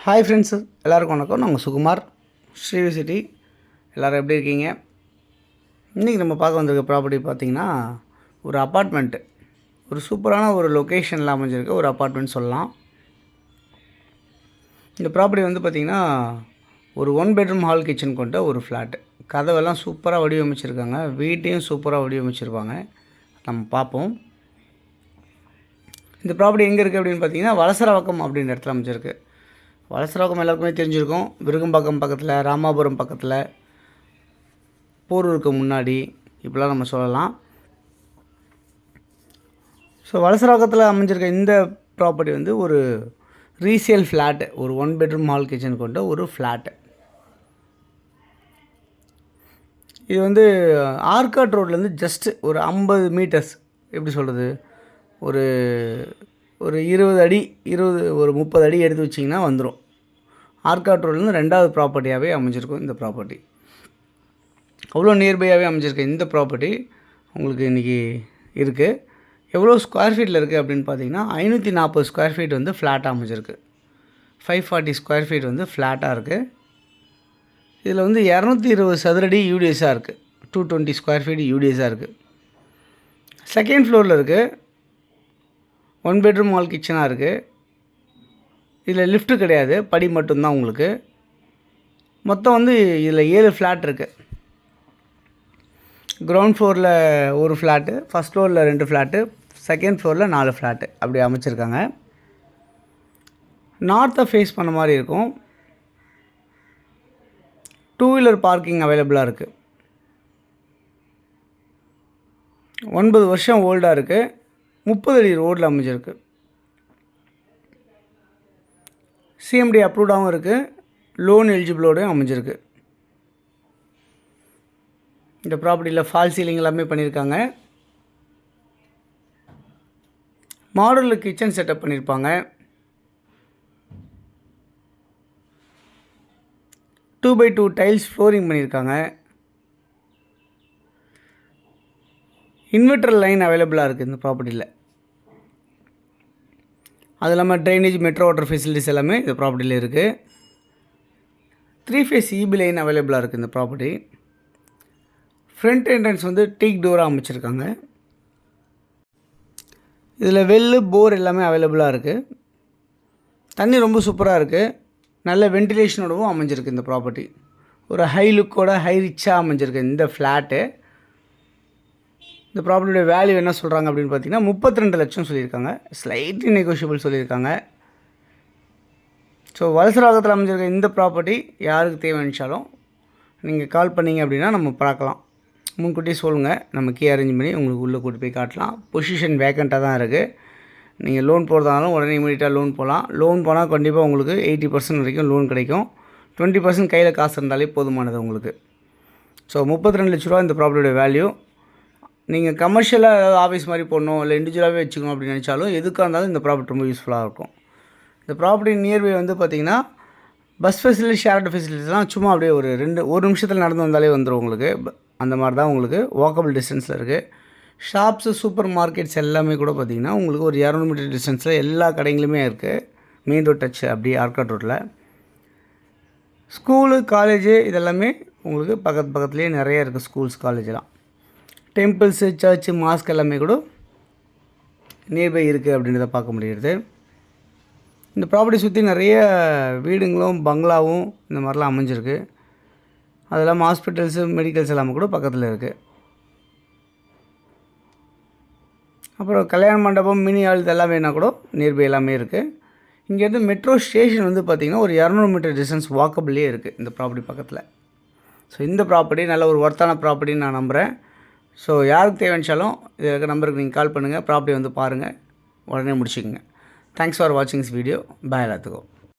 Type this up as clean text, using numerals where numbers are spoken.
Hi friends எல்லாருக்கும் வணக்கம். நாங்கள் சுகுமார் ஸ்ரீவி சிட்டி. எல்லோரும் எப்படி இருக்கீங்க? இன்றைக்கி நம்ம பார்க்க வந்திருக்க ப்ராப்பர்ட்டி பார்த்திங்கன்னா ஒரு அப்பார்ட்மெண்ட்டு, ஒரு சூப்பரான ஒரு லொக்கேஷனில் அமைஞ்சிருக்க ஒரு அப்பார்ட்மெண்ட் சொல்லலாம். இந்த ப்ராப்பர்ட்டி வந்து பார்த்திங்கன்னா ஒரு 1 பெட்ரூம் ஹால் கிச்சன் கொண்ட ஒரு ஃப்ளாட்டு. கதவெல்லாம் சூப்பராக வடிவமைச்சிருக்காங்க, வீட்டையும் சூப்பராக வடிவமைச்சிருப்பாங்க. நம்ம பார்ப்போம். இந்த ப்ராப்பர்ட்டி எங்கே இருக்குது அப்படின்னு பார்த்திங்கன்னா வலசரவாக்கம் அப்படின்ற இடத்துல அமைஞ்சிருக்கு. வலசரவாக்கம் எல்லாருக்குமே தெரிஞ்சிருக்கும். விருகம்பாக்கம் பக்கத்தில், ராமாபுரம் பக்கத்தில், போரூருக்கு முன்னாடி இப்படிலாம் நம்ம சொல்லலாம். ஸோ வலசரவாக்கத்தில் அமைஞ்சிருக்க இந்த ப்ராப்பர்ட்டி வந்து ஒரு ரீசேல் ஃப்ளாட்டு, ஒரு 1 பெட்ரூம் ஹால் கிச்சன் கொண்ட ஒரு ஃப்ளாட்டு. இது வந்து ஆர்காட் ரோட்லேருந்து ஜஸ்ட்டு ஒரு 50 மீட்டர்ஸ், எப்படி சொல்கிறது, ஒரு ஒரு 20 அடி, ஒரு 30 அடி எடுத்து வச்சிங்கன்னா வந்துடும். ஆர்காட் ரோட்லேருந்து 2வது ப்ராப்பர்ட்டியாகவே அமைஞ்சிருக்கும் இந்த ப்ராப்பர்ட்டி. அவ்வளோ நியர்பையாகவே அமைஞ்சிருக்கு இந்த ப்ராப்பர்ட்டி உங்களுக்கு இன்றைக்கி இருக்குது. எவ்வளோ ஸ்கொயர் ஃபீட்டில் இருக்குது அப்படின்னு பார்த்தீங்கன்னா 540 ஸ்கொயர் ஃபீட் வந்து ஃப்ளாட்டாக அமைஞ்சிருக்கு. 540 ஸ்கொயர் ஃபீட் வந்து ஃப்ளாட்டாக இருக்குது. இதில் வந்து 220 சதுரடி யூடிஎஸாக இருக்குது. 220 ஸ்கொயர் ஃபீட் யூடிஎஸாக இருக்குது. செகண்ட் ஃப்ளோரில் இருக்குது. 1 பெட்ரூம் ஹால் கிச்சனாக இருக்குது. இதில் லிஃப்ட்டு கிடையாது, படி மட்டும்தான் உங்களுக்கு. மொத்தம் வந்து இதில் 7 ஃப்ளாட் இருக்குது. கிரவுண்ட் ஃப்ளோரில் ஒரு ஃப்ளாட்டு, ஃபஸ்ட் ஃப்ளோரில் 2 ஃப்ளாட்டு, செகண்ட் ஃப்ளோரில் 4 ஃப்ளாட்டு அப்படி அமைச்சிருக்காங்க. நார்த்தை ஃபேஸ் பண்ண மாதிரி இருக்கும். 2 வீலர் பார்க்கிங் அவைலபிளாக இருக்குது. 9 வருஷம் ஓல்டாக இருக்குது. 30 அடி ரோடில் அமைஞ்சிருக்கு. சிஎம்டி அப்ரூவ்டாகவும் இருக்குது. லோன் எலிஜிபிளோடையும் அமைஞ்சிருக்கு. இந்த ப்ராப்பர்ட்டியில் ஃபால் சீலிங் எல்லாமே பண்ணியிருக்காங்க. மாடலில் கிச்சன் செட்டப் பண்ணியிருப்பாங்க. 2x2 டைல்ஸ் ஃப்ளோரிங் பண்ணியிருக்காங்க. இன்வெர்டர் லைன் அவைலபிளாக இருக்குது இந்த ப்ராப்பர்ட்டியில். அது இல்லாமல் ட்ரைனேஜ், மெட்ரோ வாட்டர் ஃபெசிலிட்டிஸ் எல்லாமே இந்த ப்ராப்பர்ட்டியில் இருக்குது. 3 ஃபேஸ் இபி லைன் அவைலபிளாக இருக்குது இந்த ப்ராப்பர்ட்டி. ஃப்ரண்ட் என்ட்ரன்ஸ் வந்து டீக் டோராக அமைச்சிருக்காங்க. இதில் வெல்லு, போர் எல்லாமே அவைலபிளாக இருக்குது. தண்ணி ரொம்ப சூப்பராக இருக்குது. நல்ல வென்டிலேஷனோடவும் அமைஞ்சிருக்கு இந்த ப்ராப்பர்ட்டி. ஒரு ஹை லுக்கோட ஹை ரிச்சாக அமைஞ்சிருக்கு இந்த ஃப்ளாட்டு. இந்த ப்ராப்பர்ட்டியோட வேல்யூ என்ன சொல்கிறாங்க அப்படின்னு பார்த்தீங்கன்னா 32 லட்சம் சொல்லியிருக்காங்க. ஸ்லைட்லி நெகோஷியபிள் சொல்லியிருக்காங்க. ஸோ வலசரவாக்கத்தில் அமைஞ்சிருக்க இந்த ப்ராப்பர்ட்டி யாருக்கு தேவைச்சாலும் நீங்கள் கால் பண்ணிங்க அப்படின்னா நம்ம பார்க்கலாம். முன்கூட்டியே சொல்லுங்கள், நம்ம கீ அரேஞ்ச் பண்ணி உங்களுக்கு உள்ளே கூட்டி போய் காட்டலாம். பொசிஷன் வேக்கண்ட்டாக தான் இருக்குது. நீங்கள் லோன் போகிறதாலும் உடனே இமீடியட்டாக லோன் போகலாம். லோன் போனால் கண்டிப்பாக உங்களுக்கு 80% வரைக்கும் லோன் கிடைக்கும். 20% கையில் காசு இருந்தாலே போதுமானது உங்களுக்கு. ஸோ 32 லட்ச ரூபா இந்த ப்ராப்பர்ட்டியோட வேல்யூ. நீங்கள் கமர்ஷியலாக ஏதாவது ஆஃபீஸ் மாதிரி போடணும், இல்லை இண்டிவிஜுவலாகவே வச்சுக்கணும் அப்படின்னு நினச்சாலும் எதுக்காக இருந்தாலும் இந்த ப்ராப்பர்ட்டி ரொம்ப யூஸ்ஃபுல்லாக இருக்கும். இந்த ப்ராப்பர்ட்டி நியர்பை வந்து பார்த்திங்கன்னா பஸ் ஃபெசிலிட்டி, ஷேர்டு ஃபெசிலிட்டிஸ்லாம் சும்மா அப்படியே ஒரு நிமிஷத்தில் நடந்து வந்தாலே வந்துடும் உங்களுக்கு. அந்த மாதிரி தான் உங்களுக்கு வாக்கபிள் டிஸ்டன்ஸில் இருக்குது. ஷாப்ஸு, சூப்பர் மார்க்கெட்ஸ் எல்லாமே கூட பார்த்திங்கன்னா உங்களுக்கு ஒரு 200 மீட்டர் டிஸ்டன்ஸில் எல்லா கடைங்களுமே இருக்குது. மெயின் ரோட் டச் அப்படியே ஆர்காட் ரோட்டில். ஸ்கூலு, காலேஜு இதெல்லாமே உங்களுக்கு பக்கத்துலேயே நிறைய இருக்குது. ஸ்கூல்ஸ், காலேஜெலாம், டெம்பிள்ஸு, சர்ச்சு, மாஸ்க் எல்லாமே கூட நியர்பை இருக்குது அப்படின்றத பார்க்க முடியுது. இந்த ப்ராப்பர்ட்டி சுற்றி நிறைய வீடுங்களும் பங்களாவும் இந்த மாதிரிலாம் அமைஞ்சிருக்கு. அது இல்லாமல் ஹாஸ்பிட்டல்ஸு, மெடிக்கல்ஸ் எல்லாமே கூட பக்கத்தில் இருக்குது. அப்புறம் கல்யாண மண்டபம், மினி ஹால் இதெல்லாம் வேணால் கூட நியர்பை எல்லாமே இருக்குது. இங்கேருந்து மெட்ரோ ஸ்டேஷன் வந்து பார்த்திங்கன்னா ஒரு 200 மீட்டர் டிஸ்டன்ஸ் வாக்கபிள்லேயே இருக்குது இந்த ப்ராப்பர்ட்டி பக்கத்தில். ஸோ இந்த ப்ராப்பர்ட்டி நல்ல ஒரு ஒர்த்தான ப்ராப்பர்ட்டின்னு நான் நம்புகிறேன். ஸோ யாருக்கு தேவைச்சாலும் இதில் இருக்க நம்பருக்கு நீங்கள் கால் பண்ணுங்கள். ப்ராப்பர்ட்டி வந்து பாருங்கள், உடனே முடிச்சுக்கோங்க. தேங்க்ஸ் ஃபார் வாட்சிங் திஸ் வீடியோ. பாய் எல்லாத்துக்கும்.